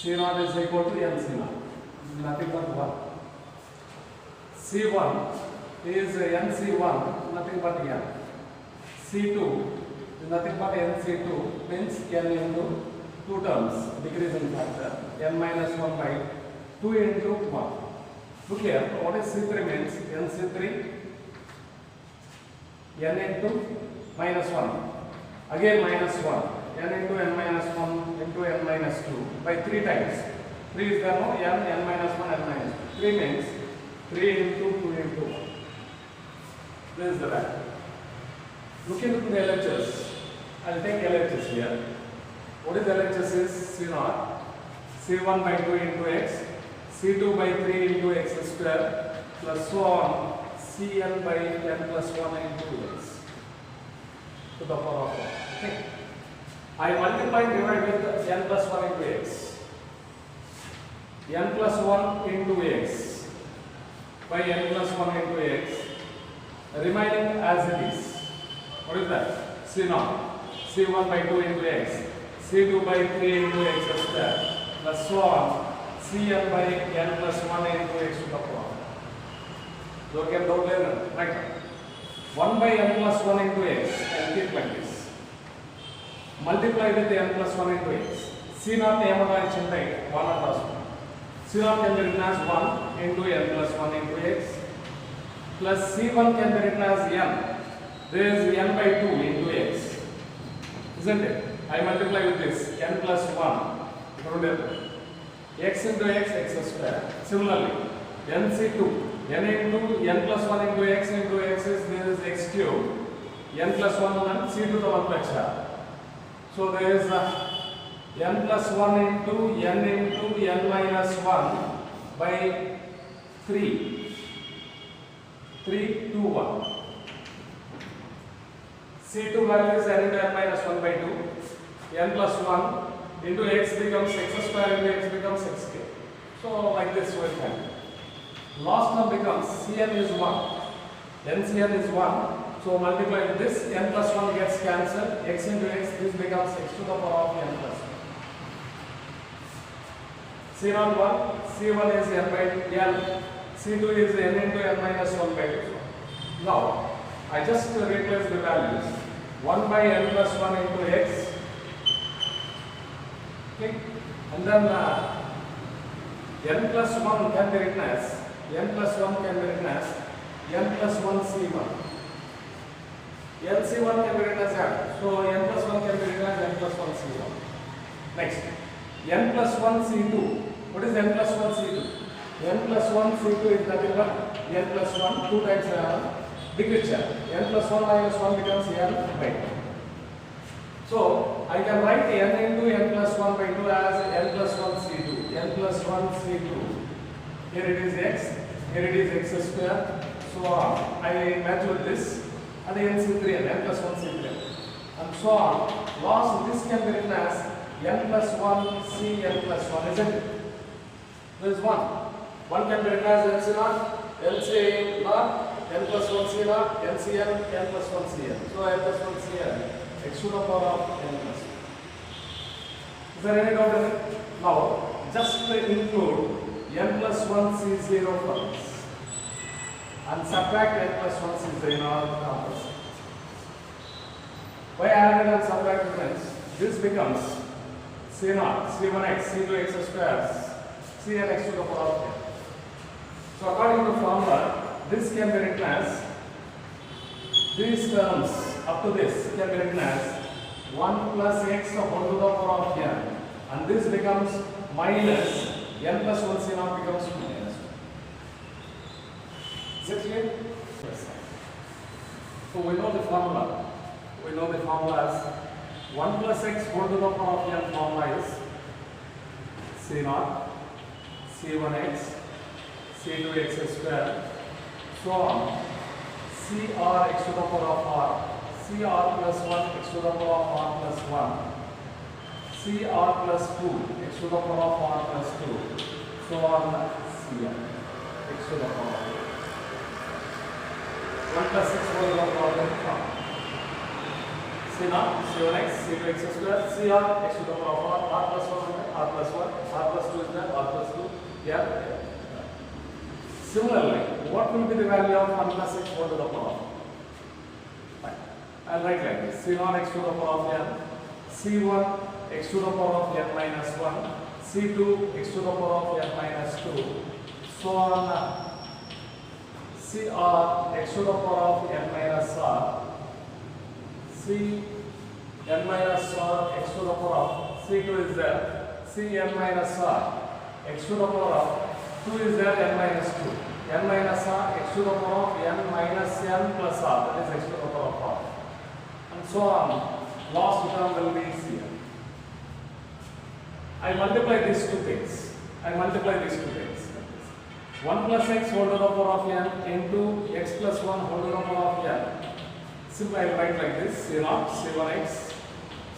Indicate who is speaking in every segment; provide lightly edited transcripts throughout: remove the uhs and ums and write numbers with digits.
Speaker 1: C naught is equal to n C naught. Nothing but 1. C1 is n C1, nothing but n. C2 is nothing but n C2, means n into 2 terms, decreasing factor, n minus 1 by 2 into 1. Look here, what is C3 means? N C3, n into minus 1, again minus 1, n into n minus 1 into n minus 2 by 3 times. 3 is there, no? n minus 1, n minus 2. 3 means 3 into 2 into 1. This is the value. Looking into the LHS, I will take LHS here. What is LHS is C naught, C1 by 2 into x, C2 by 3 into x square, plus so on, Cn by n plus 1 into x to the power of 1. Okay. I multiply and divide with n plus 1 into x. N plus 1 into x by n plus 1 into x, remaining as it is. What is that? C naught, C1 by 2 into x, C2 by 3 into x square, plus so on, Cn by n plus 1 into x to the power. So you can doubt later, right? 1 by n plus 1 into x, and keep like this. Multiply with n plus 1 into x. C naught ఏమన్నా ఇచ్చింటే 1 అని రాసుకోండి. C naught can be written as 1 into n plus 1 into x, plus C1 can be written as n. There is n by 2 into x. Isn't it? I multiply with this n plus 1. X into x, x square. Similarly, nc2, n into n plus 1 into x is there is x cube, n plus 1 and c to the 1 lecture. So there is n plus 1 into n minus 1 by 3, 3, 2, 1. C2 value is n into n minus 1 by 2, n plus 1 into x becomes x square into x becomes x cube. So like this we will find. Last term becomes Cn is 1, Ncn is 1. So multiply with this, n plus 1 gets cancelled, x into x, this becomes x to the power of n plus 1. C0 1, C1 is n by n, C2 is n into n minus 1 by 2. Now, I just replace the values. 1 by n plus 1 into x. Okay. And then n plus 1 can be written as n plus 1 can be written as n plus 1 C1. N C1 can be written as n. So n plus 1 can be written as n plus 1 C1. Next, n plus 1 C2. What is n plus 1 C2? N plus 1 C2 is nothing but n plus 1, 2 times decrease. N plus 1 minus 1 becomes n by 2. So I can write n into n plus 1 by 2 as n plus 1 C2. n plus 1 C2. Here it is x, here it is x square. So I match with this. And n C3 and n plus 1 C3. And so on. Last, this can be written as n plus 1 C n plus 1, isn't it? There is 1. 1 can be written as n C naught, n C naught, n plus 1 C naught, n C n, n plus 1 C n. So n plus 1 C n, x to the power of n plus 1. Is there any doubt in it? Now, just include n plus 1 C0 first and subtract n plus 1 C0 in all the numbers. By adding and subtracting means this becomes C0, C1x, C2x squares, Cnx to the power of n. So according to the formula, this can be written as, these terms up to this can be written as 1 plus x whole to the power of n, and this becomes minus n plus 1 C0 becomes minus 1. Is it clear? Yes. So we know the formula. We know the formula as 1 plus x whole to the power of n formula is C0, C1x, C2x square, so on, CR x to the power of r, CR plus 1 x to the power of r plus 1, CR plus 2 x to the power of r plus 2, so on, CR x to the power of 1 plus 6 whole to the power of n. C0, C1x, C2x square, CR x to the power of r plus 1, r plus 1, r plus Yeah. Similarly, what will be the value of 1 plus x whole to the power of? Fine. I'll write like this: C0 x to the power of n, C1 x to the power of n minus 1, C2 x to the power of n minus 2, so on. CR x to the power of n minus r, C n minus r x to the power of C2 is there, C n minus r x to the power of 2 is there, n minus 2, n minus r x to the power of n minus n plus r, that is x to the power of r, and so on. Last term will be C. I multiply these two things. 1 plus x whole to the power of n into x plus 1 whole to the power of n. Simply I write like this: C0, C1x,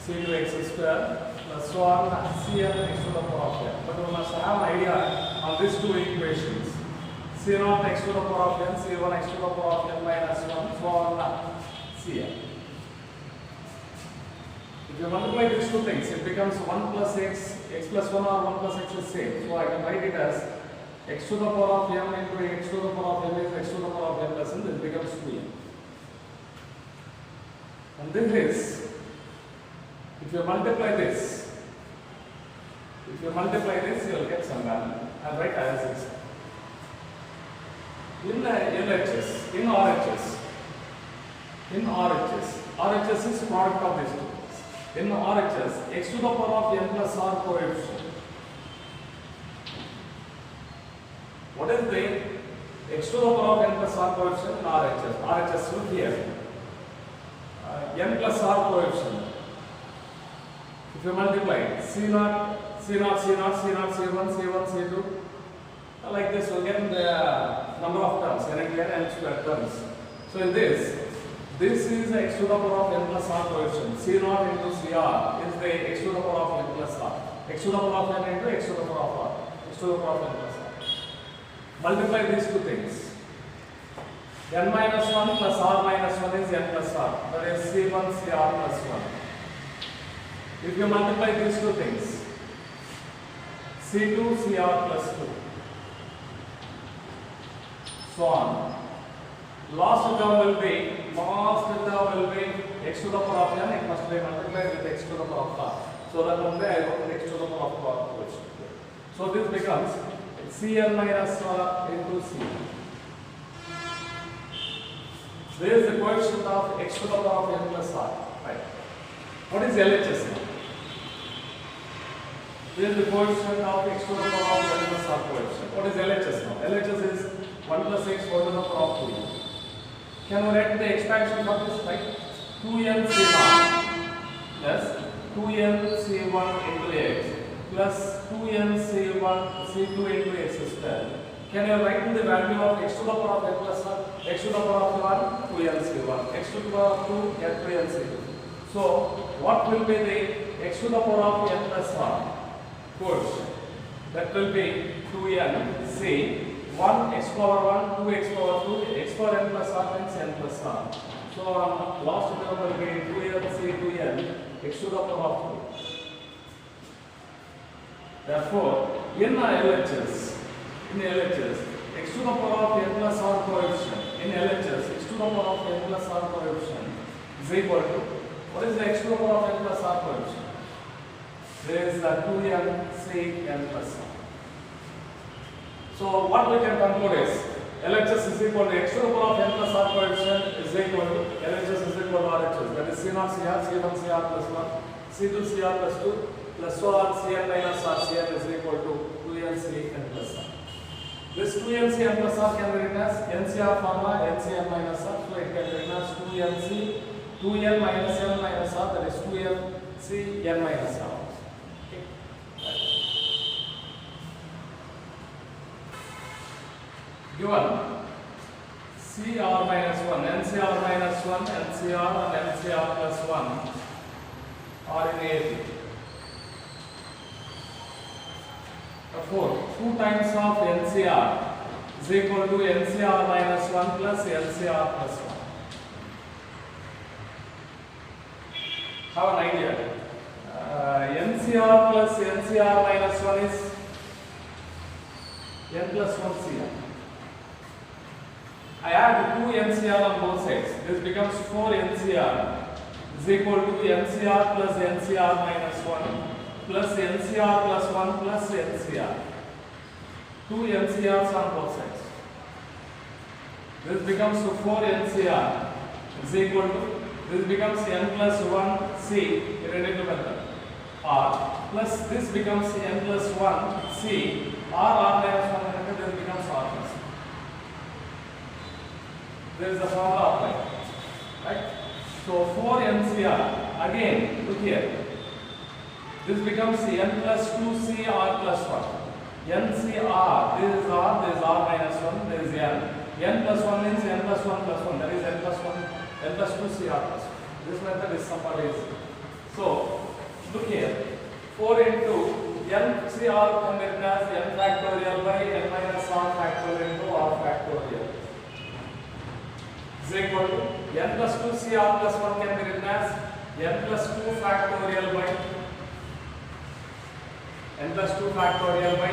Speaker 1: C2x square plus so on Cn x to the power of n. But we must have an idea on these two equations: C0 x to the power of n, C1 x to the power of n minus 1, so on Cn. If you multiply these two things, it becomes 1 plus x, x plus 1 or 1 plus x is same. So I can write it as x to the power of m into x to the power of n is x to the power of n plus n, this becomes 2n. And this is, if you multiply this, you will get some value. I'll write as this. In LHS, RHS is product of these two. In RHS, x to the power of n plus r coefficient. What is the x to the power of n plus r coefficient in RHS? RHS will be here. N plus r coefficient. If you multiply C0, C0, C0, C0, C1, C1, C2, like this, we'll get the number of terms, n and n square terms. So in this is x to the power of n plus r coefficient. C0 into Cr is the x to the power of n plus r. X to the power of n into x to the power of r. X to the power of n plus r. Multiply these two things. N minus 1 plus r minus 1 is n plus r. That is C1 Cr plus 1. If you multiply these two things, C2 Cr plus 2. So on. Last term will be x to the power of n, it must be multiplied with x to the power of r. So that only I wrote x to the power of r. So this becomes Cn minus r into C. There is the coefficient of x to the power of n plus r. Right. What is LHS now? There is the coefficient of x to the power of n plus r coefficient. What is LHS now? LHS is 1 plus x whole to the power of 2. Can we write the expansion for this, right? 2n C1 plus 2n C1 into x plus 2n C2 into x square. Can you write the value of x to the power of n plus 1? X to the power of 1, 2n C1. X to the power of 2, get 2n C2. So, what will be the x to the power of n plus 1 coefficient? That will be 2n C. 1 x power 1, 2 x power 2, x power n plus r times n plus r. So last term will be 2n c 2n x to the power of 2. Therefore, in LHS, x to the power of n plus r coefficient, in LHS, x to the power of n plus r coefficient is equal to, what is the x to the power of n plus r coefficient? There is the 2n c n plus r. So what we can conclude is LHS is equal to x to the power of n plus r coefficient is equal to LHS is equal to RHS. That is C0 Cr, C1 Cr plus 1, C2 Cr plus 2 plus so on Cn minus r Cn is equal to 2n Cn plus r. This 2n Cn plus r can be written as NCR formula Ncn minus r. So it can be written as 2n minus n minus r, that is 2n Cn minus r. Given CR minus 1, NCR minus 1, NCR and NCR plus 1 are in A. Therefore, 2 times of NCR is equal to NCR minus 1 plus NCR plus 1. Have an idea. NCR plus NCR minus 1 is n plus 1 CR. I add 2 NCR on both sides. This becomes 4 NCR is equal to NCR plus NCR minus 1 plus NCR plus 1 plus NCR. 2 NCRs on both sides. This becomes 4 NCR is equal to, this becomes n plus 1 C irradical method R plus this becomes n plus 1 C R minus 1 method, this becomes R plus. There is the formula applied, right? So 4 NCR, again look here, this becomes n plus 2 C R plus 1. NCR, this is R, this is R minus 1, there is n plus 1 means n plus 1 plus 1, that is n plus 1, n plus 2 CR plus 1. This method is somewhat easy. So, look here, 4 into NCR can be written as n factorial by n minus R factorial into R factorial is equal to n plus 2 CR plus 1 can be written as n plus 2 factorial by n plus 2 factorial by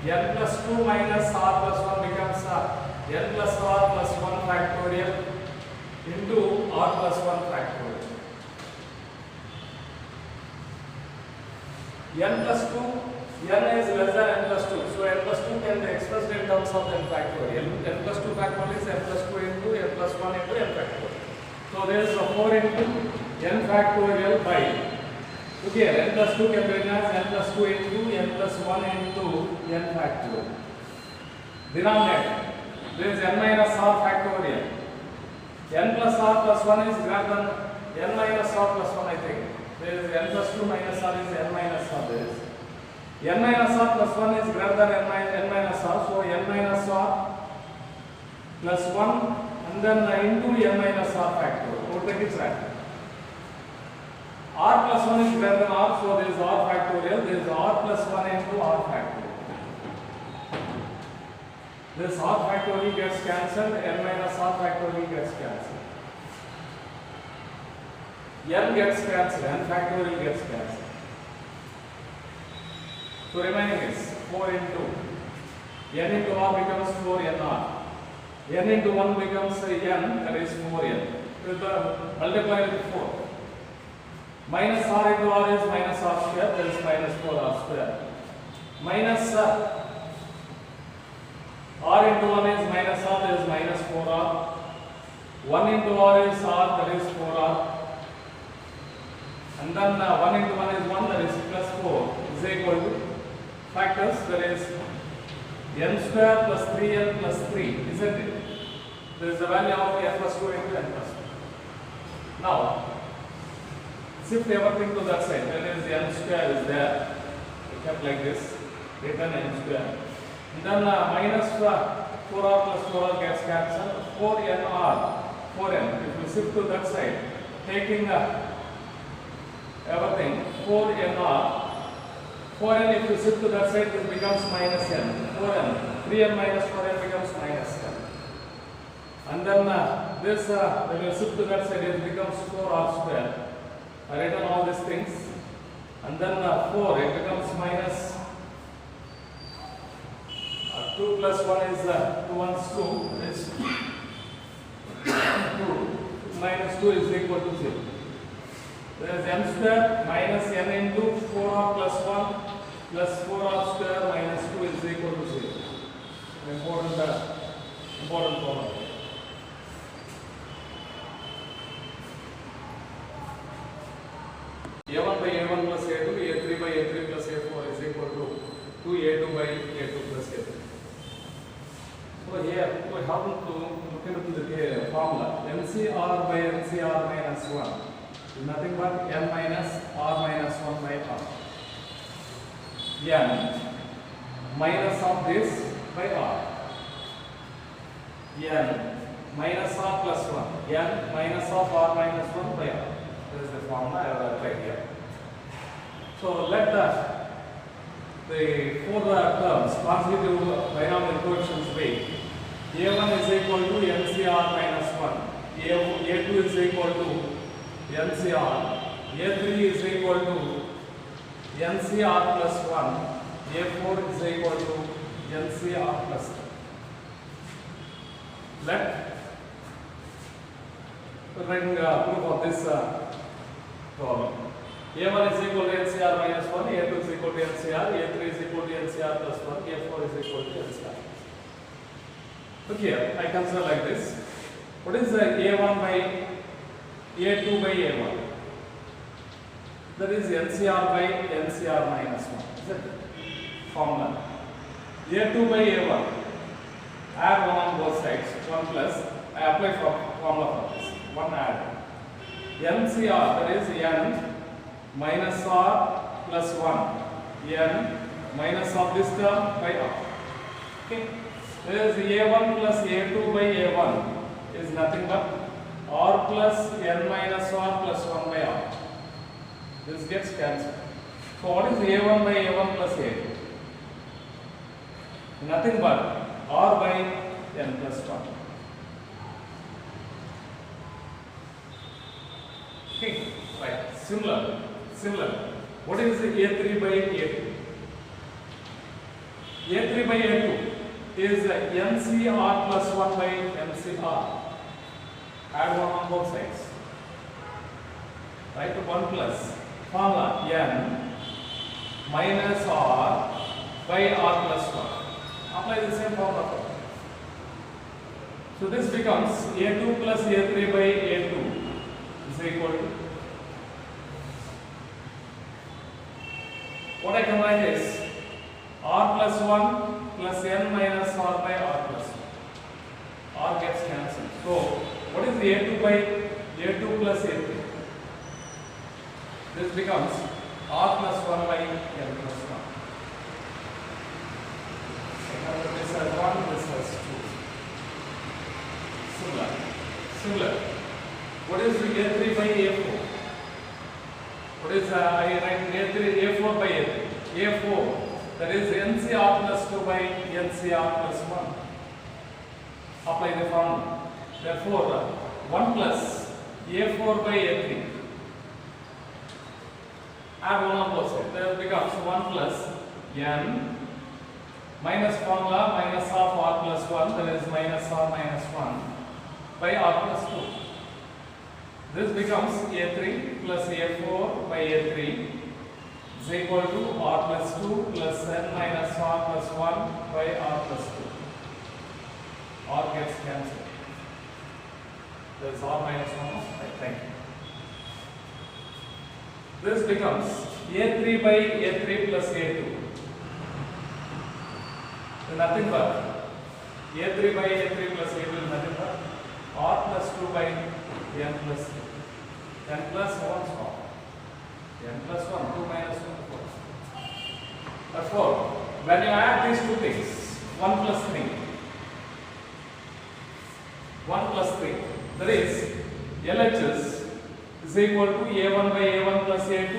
Speaker 1: n plus 2 minus R plus 1 becomes n plus R plus 1 factorial into R plus 1 factorial. N plus 2, n is less than n plus 2. So n plus 2 can be expressed in terms of n factorial. N plus 2 factorial is n plus 2 into n plus 1 into n factorial. So there is a 4 into n factorial by, look here, n plus 2 can be written as n plus 2 into n plus 1 into n factorial. Denominator, there is n minus R factorial. N plus R plus 1 is greater than n minus R plus 1, I think. There is n plus 2 minus R is n minus R. There is n minus R plus 1 is greater than n minus R. So n minus R plus 1 and then into n minus R factorial. What the is right? R plus 1 is greater than R. So there is R factorial. There is R plus 1 into R factorial. This R factorial gets cancelled. N minus R factorial gets cancelled. N gets cancelled, n factorial gets cancelled. So remaining is 4 into n into R becomes 4nr. N into 1 becomes n, that is 4n. With the multiply with 4. Minus R into R is minus R square, that is minus 4R square. Minus R into 1 is minus R, that is minus 4R. 1 into R is R, that is 4R. And then 1 into 1 is 1, that is plus 4 is equal to factors, that is n square plus 3n plus 3, isn't it? There is the value of n plus 2 into n plus 2. Now, shift everything to that side, that is n square is there, kept like this, written n square. And then minus 4r plus 4r gets cancelled, 4nr, 4n. If we shift to that side, taking everything, 4nr, 4n if you shift to that side, this becomes minus n, 4n, 3n minus 4n becomes minus n. And then this, when you shift to that side, it becomes 4r square. I written all these things. And then 4, it becomes minus 2 plus 1 is 2 ones 2, is 2, minus 2 is equal to 0. There is n square minus n into 4r plus 1 plus 4r square minus 2 is equal to 0. Important problem. A1 by A1 plus A2, A3 by A3 plus A4 is equal to 2A2 by A2 plus A3. So here we have to look into the formula. NCR by NCR minus 1 is nothing but n minus R minus 1 by R. N minus of this by R. N minus R plus 1. N minus of R minus 1 by R. This is the formula I have applied here. So let the four terms constitute binomial coefficients be A1 is equal to NCR minus 1, A2 is equal to NCR, A3 is equal to NCR plus 1, A4 is equal to NCR Let writing proof of this problem. A1 is equal to NCR minus 1, A2 is equal to NCR, A3 is equal to NCR plus 1, A4 is equal to NCR. Look here, I consider like this. What is the A1 by A2 by A1? That is NCR by NCR minus 1. Is it? Formula. A2 by A1. Add 1 on both sides. 1 plus. I apply for formula for this. 1 add. NCR, that is N minus R plus 1. N minus of this term by R. Okay. There is A1 plus A2 by A1 is nothing but R plus N minus R plus 1 by R. This gets cancelled. So what is A1 by A1 plus A2? Nothing but R by N plus 1. Okay, right. Similar. What is A3 by A2? A3 by A2 is NCR plus 1 by NCR. Add 1 on both sides. Right, 1 plus formula N minus R by R plus 1. Apply the same formula. So this becomes A2 plus A3 by A2 is equal to, what I can write is R plus 1 plus N minus R by R plus 1. R gets cancelled. So what is A2 by A2 plus A3? This becomes R plus 1 by N plus 1. This has 1, this has 2. Similar. What is A3 by A4? What is I write A4 by A3? A4, that is NCR plus 2 by NCR plus 1. Apply the formula. Therefore, 1 plus A4 by A3. Add 1 on both sides. There becomes 1 plus N minus formula minus of R plus 1, that is minus R minus 1 by R plus 2. This becomes A3 plus A4 by A3 is equal to R plus 2 plus N minus R plus 1 by R plus 2. R gets cancelled. There is R minus 1. Thank you. This becomes A3 by A3 plus A2. So nothing but A3 by A3 plus A2 is nothing but R plus 2 by N plus 3. N plus 1 small. N plus 1, 2 minus 1, 4. Therefore, when you add these two things, 1 plus 3, 1 plus 3, that is LHS is equal to A1 by A1 plus A2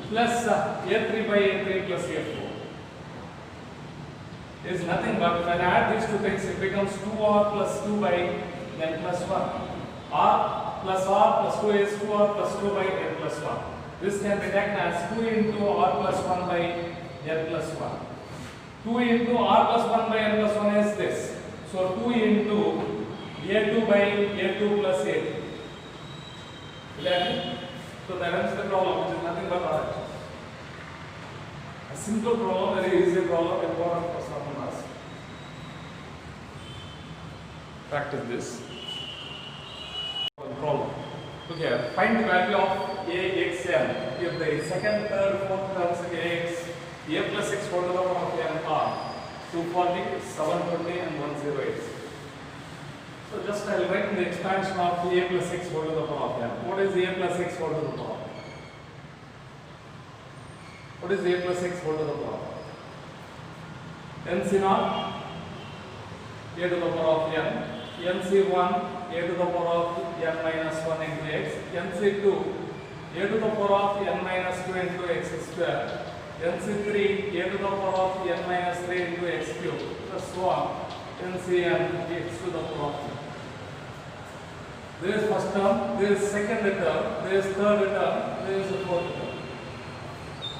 Speaker 1: plus A3 by A3 plus A4 is nothing but when I add these two things, it becomes 2R plus 2 by N plus 1. R plus 2 is 2R plus 2 by N plus 1. This can be taken as 2 into R plus 1 by N plus 1. 2 into R plus 1 by N plus 1 is this. So 2 into A2 by A2 plus A2. So that ends the problem, which is nothing but R. A simple problem, very easy problem, important for some of us. Practice this. Problem. Okay, find the value of AXN if the second, third, fourth terms AX, A plus X whole to the power of N are 240, 720 and 108. So just I will write the expansion of A plus X whole to the power of N. What is A plus X whole to the power? What is A plus X whole to the power? NC naught A to the power of N. NC1 A to the power of N minus 1 into X, NC2 A to the power of N minus 2 into X square, NC3 A to the power of N minus 3 into X cube, plus so on, NCN X to the power of N. There is first term, there is second term, there is third term, there is the fourth term.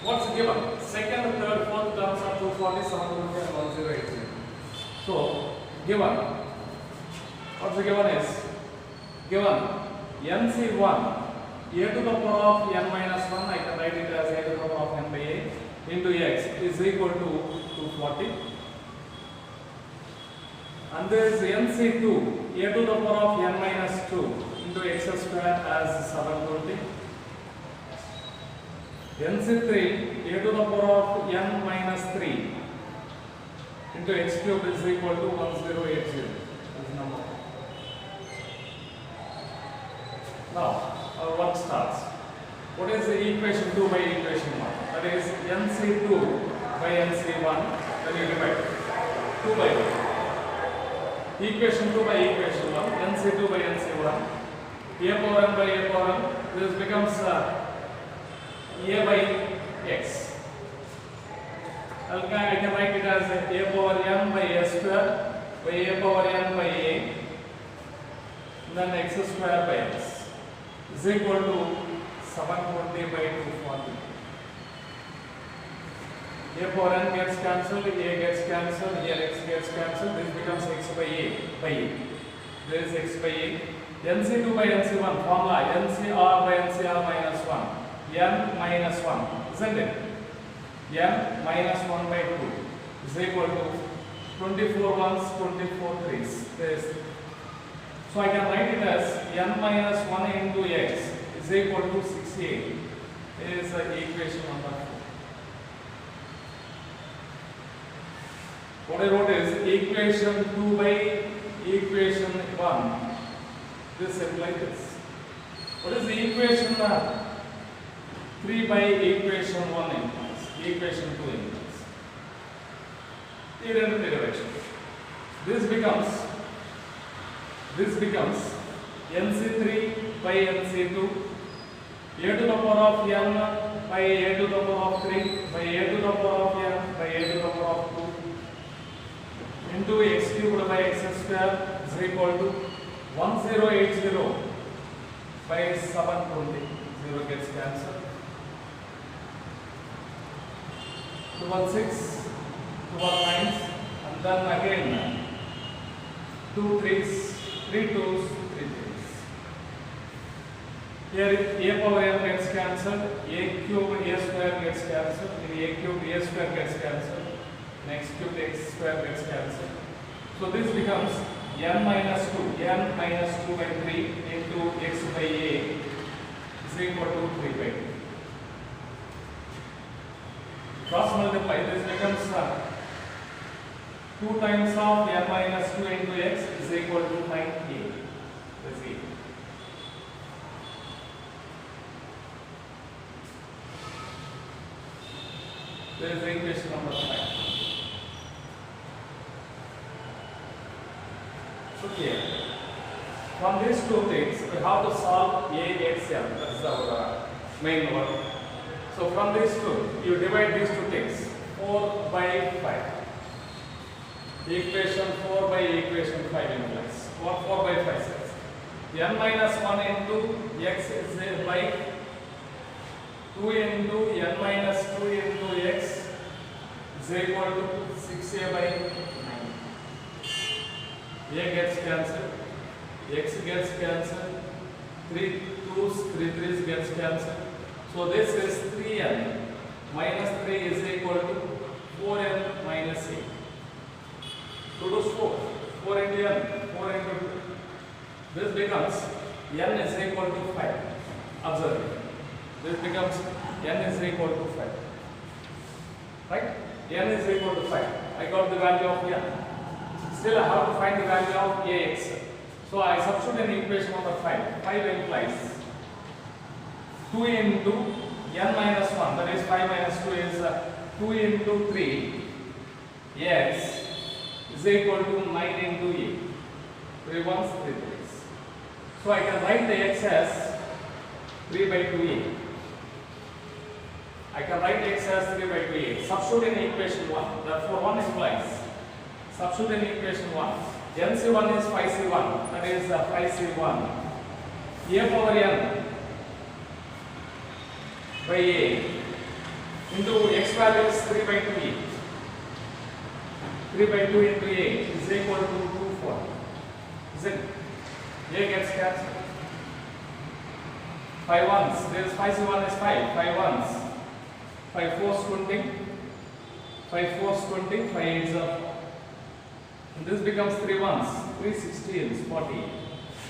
Speaker 1: What's given? Second, third, fourth terms are 240, 720 and 1080. So, given What's the given is? Given NC1 a to the power of n minus 1, I can write it as a to the power of n by a into x is equal to 240. And there is NC2 a to the power of n minus 2 into x square as 720. NC3 a to the power of n minus 3 into x cube is equal to 1080. This number. Now our work starts. What is the equation 2 by equation 1? That is NC2 by NC1. Then you divide 2 by 1. Equation 2 by equation 1. NC2 by NC1. A power n by a power n. This becomes a by x. I can write it as a power n by a square by a power n by a, then x square by x is equal to 720 by 240. A power n gets cancelled, a gets cancelled, here x gets cancelled. This becomes x by a. There is x by a. NC2 by NC1 formula NCR by NCR minus 1. n minus 1, isn't it? n minus 1 by 2 is equal to 24 ones, 24 threes. So I can write it as n minus 1 into x is equal to 68. This is equation number 4. What I wrote is equation 2 by equation 1. This implies this. What is the equation 3 by equation 1 implies? Equation 2 implies. Derivation. This becomes NC3 by NC2 a to the power of n by a to the power of 3 by a to the power of n by a to the power of 2 into x cubed by x square is equal to 1080 by 720. 0 gets cancelled. 216, 219, and then again 2 3s, 3 2s, 3 3s. Here a power n gets cancelled, a cube a square gets cancelled, in a cube a square gets cancelled, and x cube x square gets cancelled. So this becomes n minus 2 by 3 into x by a is equal to 3 by 2. Cross multiply, this becomes 2 times of n minus 2 into x is equal to 9a. That's it. There is equation number 5. So here, from these two things, we have to solve AXL. That's our main work. So from these two, you divide these two things. 4 by 5. Equation 4 by equation 5 implies. What 4 by 5 says? n minus 1 into x is by 2 into n minus 2 into x is equal to 6a by 9. A gets cancelled, x gets cancelled, 3 2s, 3 3s gets cancelled. So this is 3n minus 3 is equal to 4n minus 8. 2 to 4, 4 into n, 4 into 2. This becomes n is equal to 5. Observe. This becomes n is equal to 5. Right? n is equal to 5. I got the value of n. Still I have to find the value of ax. So I substitute in equation number 5. 5 implies 2 into n minus 1, that is 5 minus 2 is 2 into 3 x is equal to 9 into a. 3 ones, 3 3s. So I can write the x as 3 by 2a. I can write x as 3 by 2a. Substitute in equation 1. Therefore 1 implies. Substitute in equation 1. NC1 is 5C1. That is 5C1. A power n by a into x value is 3 by 2a. 3 by 2 into a is equal to 240. Is it? A gets cancelled. 5 ones. There is 5 1 is 5. 5 ones. 5 fours 20. 5 fours 20. 5 eights are 4. And this becomes 3 ones. 3 16s 40.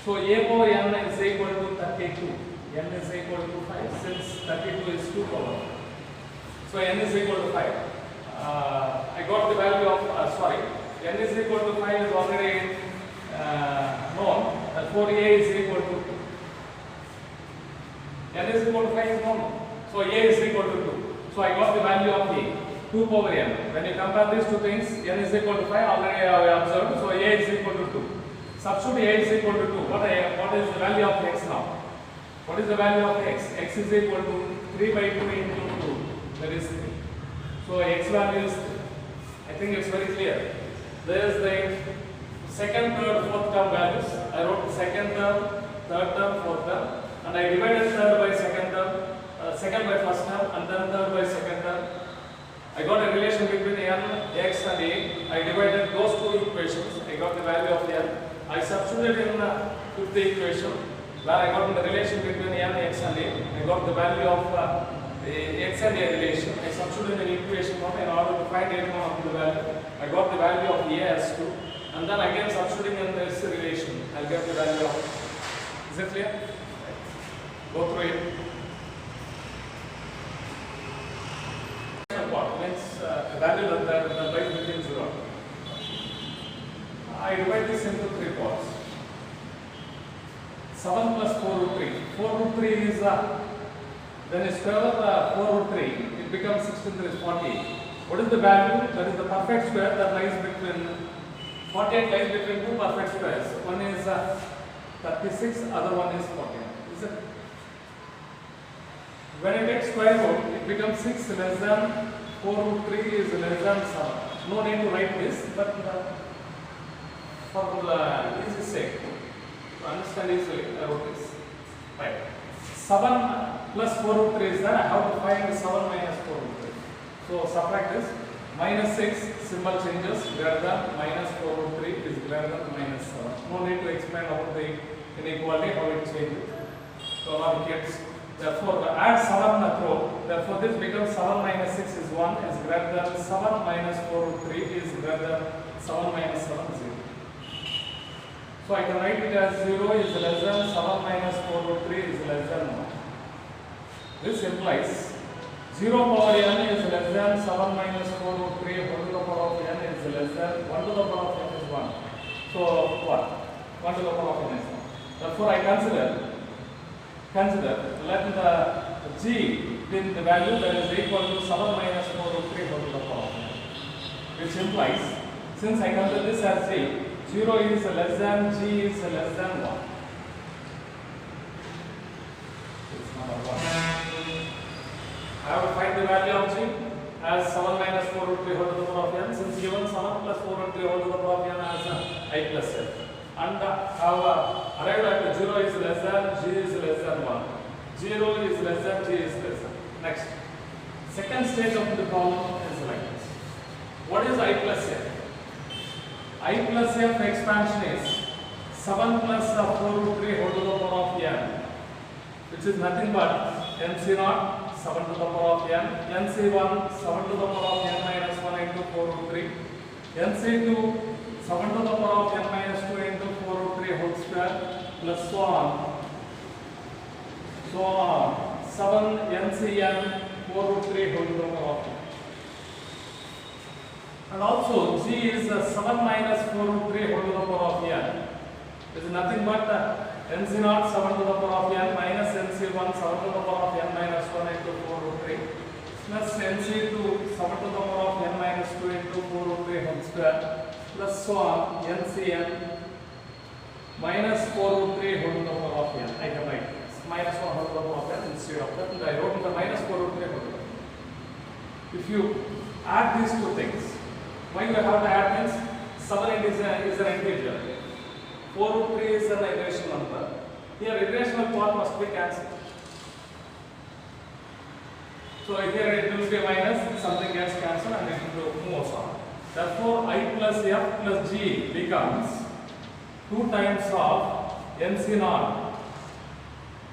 Speaker 1: So a power n is equal to 32. N is equal to 5. Since 32 is 2 power. So n is equal to 5. I got the value of n is equal to 5 is already known. Therefore a is equal to 2. N is equal to 5 is known. So a is equal to 2. So I got the value of a 2 power n. When you compare these two things, n is equal to 5 already I have observed. So a is equal to 2. Substitute a is equal to 2. What is the value of x now? What is the value of x? X is equal to 3 by 2 into 2. That is 3. So x value is 3. I think it's very clear. There is the second, third, fourth term values. I wrote the second term, third term, fourth term, and I divided third by second term, second by first term, and then third by second term. I got a relation between n, x, and a. I divided those two equations. I got the value of n. I substituted in with the equation where I got the relation between n, x, and a. I got the value of the x and a relation. I substituted in equation 1 in order to find any one of the value. I got the value of a as 2, and then again substituting in this relation, I'll get the value of. Is it clear? Go through it. What means a value that lies between 0. I divide this into 3 parts. 7 plus 4 root 3. 4 root 3 is then a square of 4 root 3. It becomes 16 3 is 48. What is the value? That is the perfect square that lies between 48 lies between two perfect squares. One is 36, other one is 49. Is it? When I take square root, it becomes 6 less than 4 root 3 is less than 7. No need to write this, but for easy sake, to understand easily, I wrote this. Right. 7 plus 4 root 3 is there. I have to find 7 minus 4 root 3. So subtract this. Minus 6 symbol changes, greater than minus 4 root 3 is greater than minus 7. No need to explain about the inequality, how it changes. So now it gets. Therefore, add 7 through. Therefore, this becomes 7 minus 6 is 1 is greater than 7 minus 4 root 3 is greater than 7 minus 7 0. So I can write it as 0 is less than 7 minus 4 root 3 is less than 1. This implies 0 power n is less than 7 minus 4 root 3 whole to the power of n is less than 1 to the power of n is 1. So what? 1 to the power of n is 1. Therefore, I consider let the g in the value that is equal to 7 minus 4 root 3 whole to the power of n. Which implies, since I consider this as g, 0 is less than g is less than 1. It's number 1. I have to find the value of g as 7 minus 4 root 3 whole to the power of n. Since given 7 plus 4 root 3 whole to the power of n as I plus f. And I have arrived at 0 is less than g is less than 1. 0 is less than g is less than. Next. Second stage of the problem is like this. What is I plus f? I plus f expansion is 7 plus 4 root 3 whole to the power of n, which is nothing but nc0 7 to the power of n, nc1 7 to the power of n minus 1 into 4 root 3, nc2 7 to the power of n minus 2 into 4 root 3 whole square plus so on 7 ncn 4 root 3 whole to the power of n. And also g is 7 minus 4 root 3 whole to the power of n. It is nothing but nc0 7 to the power of n minus nc1 7 to the power of n minus 1 into 4 root 3 plus nc2 7 to the power of n minus 2 into 4 root 3 whole square plus so on ncn minus 4 root 3 whole to the power of n. I can write minus 1 whole to the power of n instead of that, and I wrote the minus 4 root 3 whole to the power. If you add these two things, why you have to add means 7 is an integer, 4 root 3 is an irrational number. Here irrational part must be cancelled. So here it will be minus, something gets cancelled and it will move on. Therefore, I plus f plus g becomes 2 times of NC naught.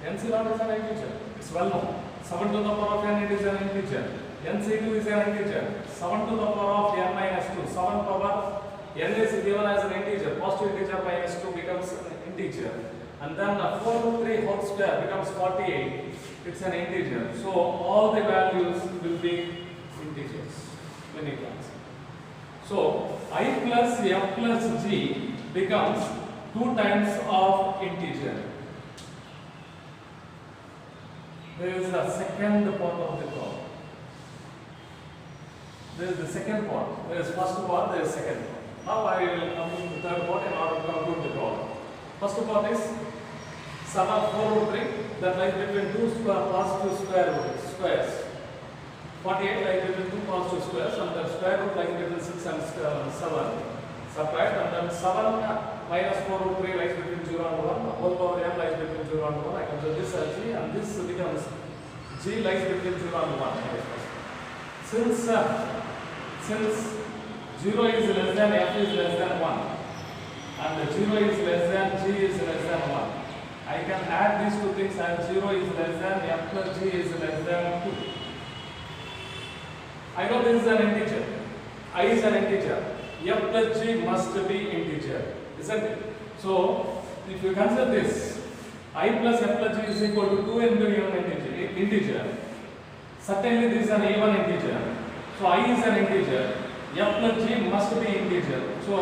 Speaker 1: NC naught is an integer. It's well known. 7 to the power of n it is an integer. NC2 is an integer. 7 to the power of n minus 2. 7 power n is given as an integer. Positive integer minus 2 becomes an integer. And then 4 root 3 whole square becomes 48. It's an integer. So all the values will be integers when you cancel. So I plus f plus g becomes 2 times of integer. There is a second part of the problem. There is the second part. There is first part, there is second part. Now I will come to the third part in order to conclude the problem. First part is sum of 4 root 3 that lies between 2 positive squares. 48 lies between 2 positive squares and the square root lies between 6 and 7. Subtract and then 7 minus 4 root 3 lies between 0 and 1. Whole power n lies between 0 and 1. I consider this as g and this becomes g lies between 0 and 1. Since 0 is less than f is less than 1 and 0 is less than g is less than 1, I can add these two things as 0 is less than f plus g is less than 2. I know this is an integer. I is an integer. F plus g must be integer, isn't it? So if you consider this, I plus f plus g is equal to 2 into even integer. Certainly this is an even integer. So I is an integer. F plus g must be integer. So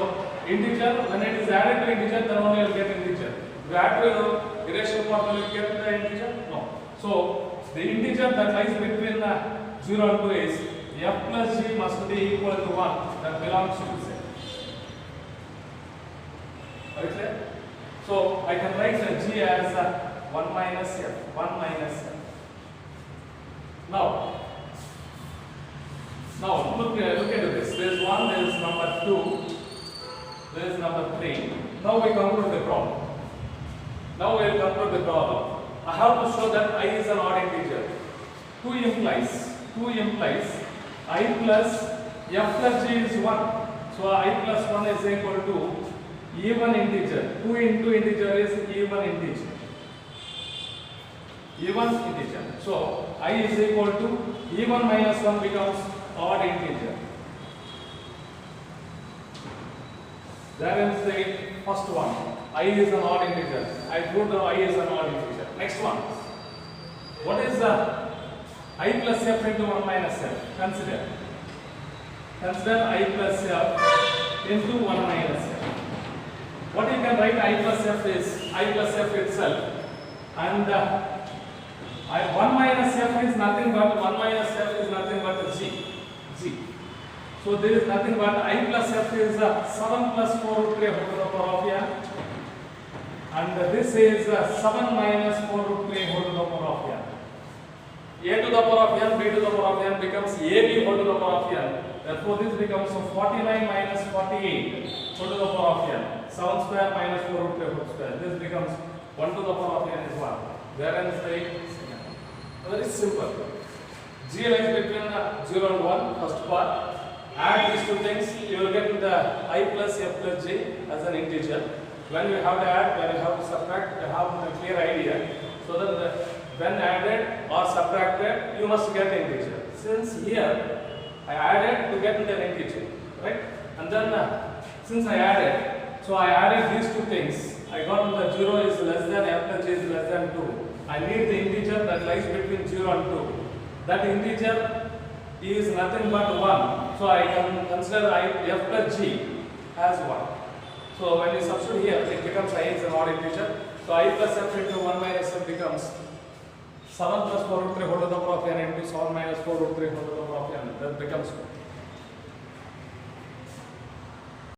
Speaker 1: integer, when it is added to integer, then only you will get integer. If you add to irrational part, will you get the integer? No. So the integer that lies between 0 and 2 is f plus g must be equal to 1. That belongs to Z. Are you clear? So I can write g as 1 minus f. 1 minus f. Now look into this. There is 1, there is number 2, there is number 3. Now we conclude the problem. I have to show that I is an odd integer. 2 implies I plus f plus g is 1. So I plus 1 is equal to even integer. 2 into integer is even integer. So I is equal to even minus 1 becomes odd integer. That is the first one. I is an odd integer. I proved that I is an odd integer. Next one. What is the I plus f into 1 minus f? Consider I plus f into 1 minus f. What you can write I plus f is I plus f itself, and 1 minus f is nothing but g. So there is nothing but I plus f is 7 plus 4 root 3 whole to the power of n, and this is 7 minus 4 root 3 whole to the power of n. A to the power of n, b to the power of n becomes ab whole to the power of n. Therefore this becomes 49 minus 48 whole to the power of n. 7 square minus 4 root 3 whole square. This becomes 1 to the power of n is 1. Where n is the second. Very simple. G lies between 0 and 1, first part. Add these two things, you will get the I plus f plus j as an integer. When you have to add, when you have to subtract, you have a clear idea. So that when added or subtracted, you must get integer. Since here I added to get an integer, right? And then since I added, so I added these two things. I got the 0 is less than f plus j is less than 2. I need the integer that lies between 0 and 2. That integer is nothing but 1. So I can consider f plus g as 1. So when you substitute here, it becomes I is an odd integer. So I plus f into 1 minus f becomes 7 plus 4 root 3 whole to the power of n into 7 minus 4 root 3 whole to the power of n. That becomes